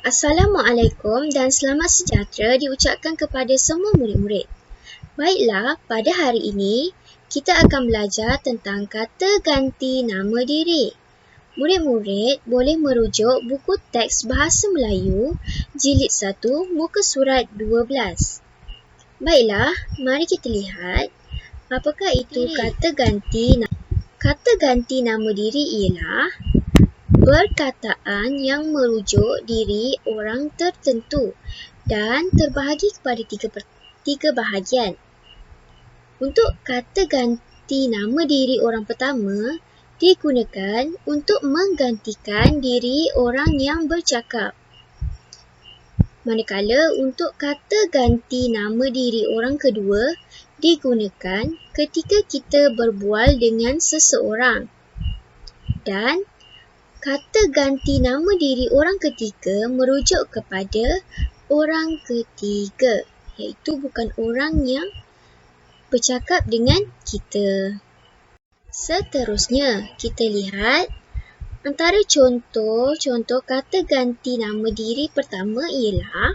Assalamualaikum dan selamat sejahtera diucapkan kepada semua murid-murid. Baiklah, pada hari ini kita akan belajar tentang kata ganti nama diri. Murid-murid boleh merujuk buku teks Bahasa Melayu jilid 1 muka surat 12. Baiklah, mari kita lihat apakah itu kata ganti nama. Kata ganti nama diri ialah perkataan yang merujuk diri orang tertentu dan terbahagi kepada tiga bahagian. Untuk kata ganti nama diri orang pertama digunakan untuk menggantikan diri orang yang bercakap. Manakala untuk kata ganti nama diri orang kedua digunakan ketika kita berbual dengan seseorang. Dan kata ganti nama diri orang ketiga merujuk kepada orang ketiga, iaitu bukan orang yang bercakap dengan kita. Seterusnya, kita lihat antara contoh kata ganti nama diri pertama ialah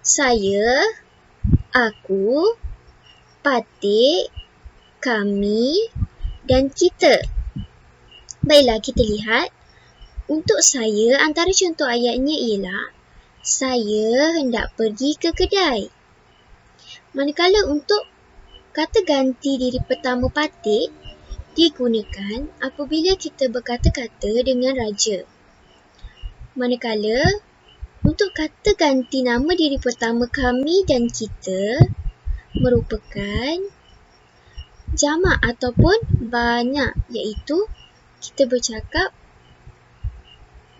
saya, aku, Patik, kami dan kita. Baiklah, kita lihat. Untuk saya, antara contoh ayatnya ialah saya hendak pergi ke kedai. Manakala untuk kata ganti diri pertama Patik digunakan apabila kita berkata-kata dengan raja. Manakala untuk kata ganti nama diri pertama kami dan kita merupakan jamak ataupun banyak, iaitu kita bercakap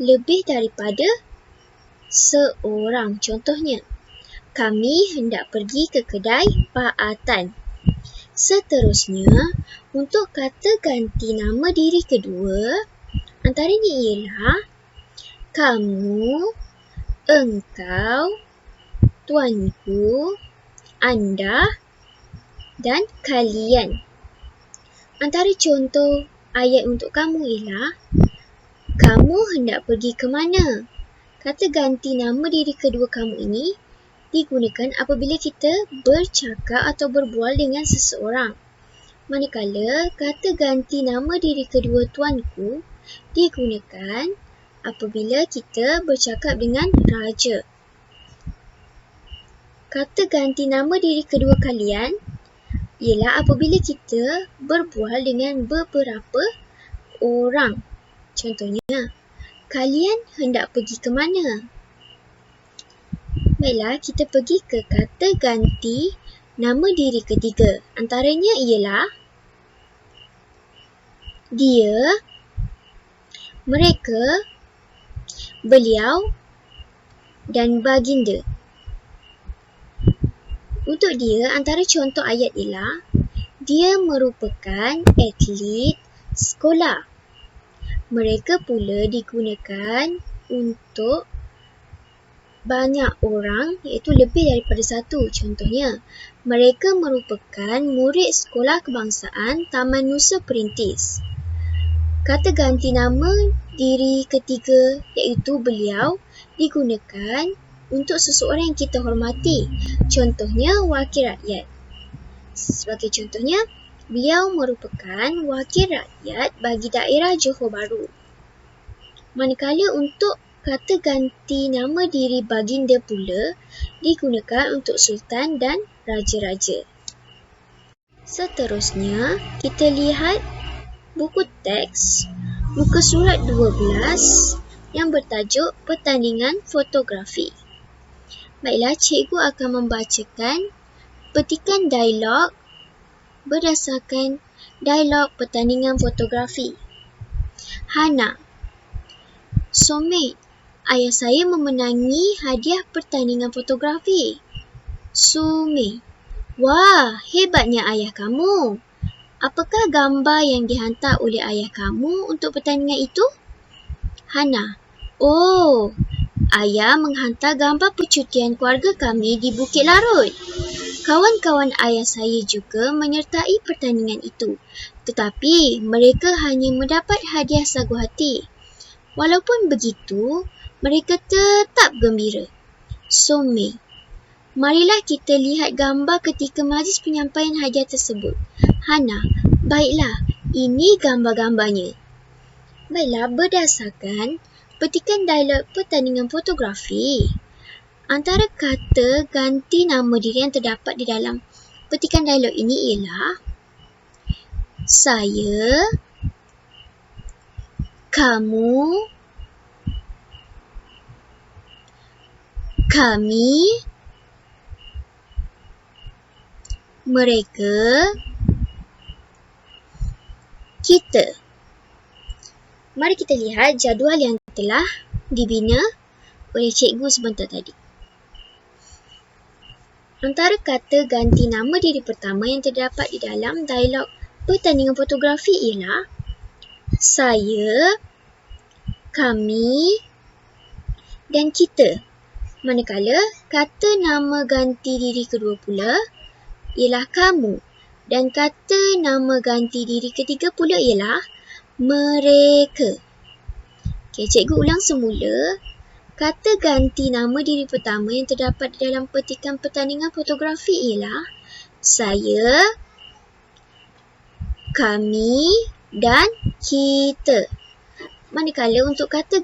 lebih daripada seorang. Contohnya, kami hendak pergi ke kedai Pak Atan. Seterusnya, untuk kata ganti nama diri kedua, antaranya ialah kamu, engkau, tuanku, anda dan kalian. Antara contoh ayat untuk kamu ialah kamu hendak pergi ke mana? Kata ganti nama diri kedua kamu ini digunakan apabila kita bercakap atau berbual dengan seseorang. Manakala kata ganti nama diri kedua tuanku digunakan apabila kita bercakap dengan raja. Kata ganti nama diri kedua kalian ialah apabila kita berbual dengan beberapa orang. Contohnya, kalian hendak pergi ke mana? Baiklah, kita pergi ke kata ganti nama diri ketiga. Antaranya ialah dia, mereka, beliau dan baginda. Untuk dia, antara contoh ayat ialah dia merupakan atlet sekolah. Mereka pula digunakan untuk banyak orang, iaitu lebih daripada satu. Contohnya, mereka merupakan murid sekolah kebangsaan Taman Nusa Perintis. Kata ganti nama diri ketiga, iaitu beliau, digunakan untuk seseorang yang kita hormati. Contohnya, wakil rakyat. Sebagai contohnya, beliau merupakan wakil rakyat bagi daerah Johor Bahru. Manakala untuk kata ganti nama diri baginda pula digunakan untuk sultan dan raja-raja. Seterusnya, kita lihat buku teks muka surat 12 yang bertajuk Pertandingan Fotografi. Baiklah, cikgu akan membacakan petikan dialog berdasarkan dialog pertandingan fotografi. Hana, Somit, ayah saya memenangi hadiah pertandingan fotografi. Sumi, wah, hebatnya ayah kamu. Apakah gambar yang dihantar oleh ayah kamu untuk pertandingan itu? Hana, oh, ayah menghantar gambar percutian keluarga kami di Bukit Larut. Kawan-kawan ayah saya juga menyertai pertandingan itu, tetapi mereka hanya mendapat hadiah sagu hati. Walaupun begitu, mereka tetap gembira. Somai. Marilah kita lihat gambar ketika majlis penyampaian hadiah tersebut. Hana, baiklah, ini gambar-gambarnya. Baiklah, berdasarkan petikan dialog pertandingan fotografi, antara kata ganti nama diri yang terdapat di dalam petikan dialog ini ialah saya, kamu, kami, mereka, kita. Mari kita lihat jadual yang telah dibina oleh cikgu sebentar tadi. Antara kata ganti nama diri pertama yang terdapat di dalam dialog pertandingan fotografi ialah saya, kami dan kita. Manakala kata nama ganti diri kedua pula ialah kamu dan kata nama ganti diri ketiga pula ialah mereka. Okey, cikgu ulang semula. Kata ganti nama diri pertama yang terdapat di dalam petikan pertandingan fotografi ialah saya, kami dan kita. Manakala untuk kata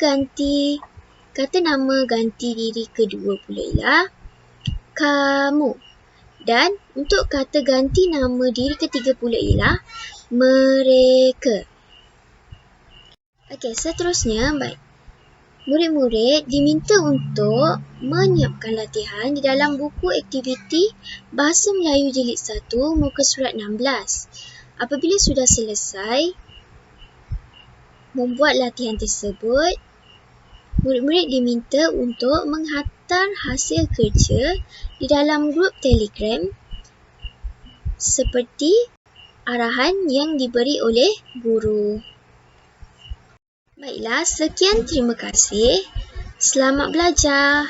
nama ganti diri kedua pula ialah kamu. Dan untuk kata ganti nama diri ketiga pula ialah mereka. Okey, seterusnya, baik. Murid-murid diminta untuk menyiapkan latihan di dalam buku aktiviti Bahasa Melayu Jilid 1 muka surat 16. Apabila sudah selesai membuat latihan tersebut, murid-murid diminta untuk menghantar hasil kerja di dalam grup Telegram seperti arahan yang diberi oleh guru. Baiklah, sekian, terima kasih. Selamat belajar.